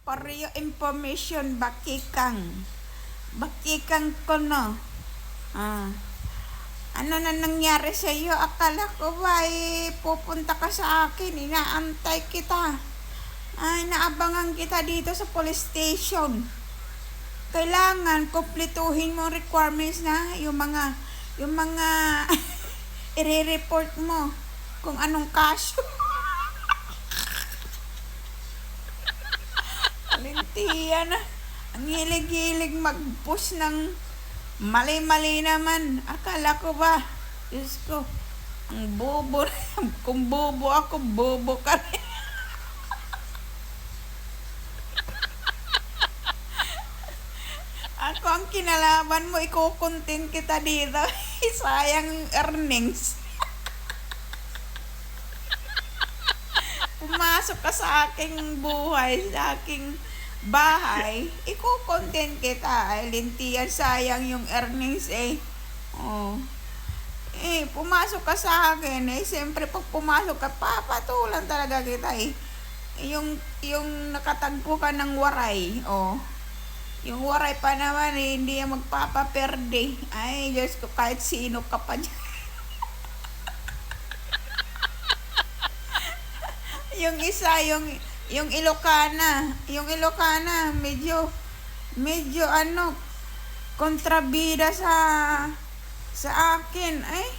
For your information, bakikang ko no. Ah, ano na nangyari sa iyo? Akala ko ba pupunta ka sa akin, inaantay kita. Ay, naabangan kita dito sa police station. Kailangan kumpletuhin mo requirements na yung mga i-report mo kung anong kaso. Lintiya na. Ang hilig-hilig mag-push ng mali-mali naman. Akala ko ba? Diyos ko. Ang bobo. Kung bobo ako, bobo ka rin. Ako ang kinalaban mo, ikukontent kita dito. Sayang earnings. Pumasok ka sa aking buhay, sa aking bahay, iko-content kita. Ay, lintiyan, sayang yung earnings eh. Oh. Pumasok ka sa akin eh. Siyempre, pag pumasok ka, papatulan talaga kita eh. Yung nakatagpo ka ng waray, oh. Yung waray pa naman eh, hindi yan magpapaperde. Ay, Diyos ko, kahit sino ka pa dyan. Yung isa, yung Ilocana, medyo kontrabida sa akin. Ay,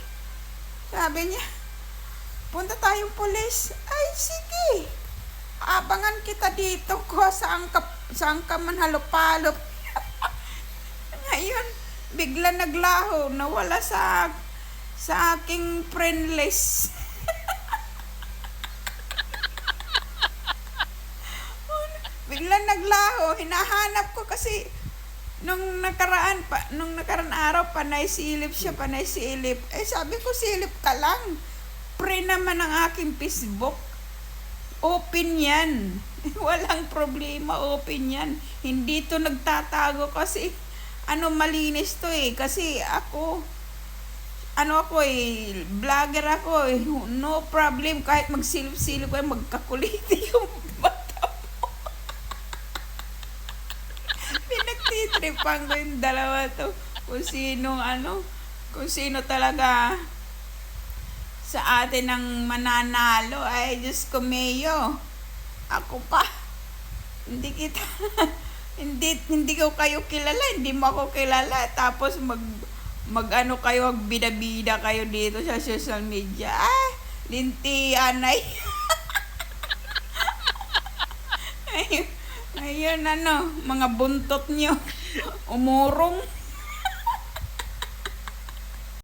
sabi niya, punta tayong pulis. Ay, sige. Abangan kita dito ko saan ka man halop-halop. Ngayon, bigla naglaho, nawala sa aking friend list. Bigla naglaho, hinahanap ko kasi nung nakaraan araw, panay silip. Eh, sabi ko, silip ka lang. Pre naman ang aking Facebook. Open yan. Walang problema, open yan. Hindi to nagtatago kasi, malinis to eh. Kasi ako vlogger ako eh. No problem, kahit magsilip-silip ko, magkakuliti yung pinagtitripan ko yung dalawa to. Kung sino talaga sa atin ang mananalo. Ay, Diyos ko, Mayo. Ako pa. Hindi kita, hindi ko kayo kilala, hindi mo ako kilala. Tapos kayo, bida-bida kayo dito sa social media. Ah, lintian ay. Ayun, mga buntot nyo. Umurong.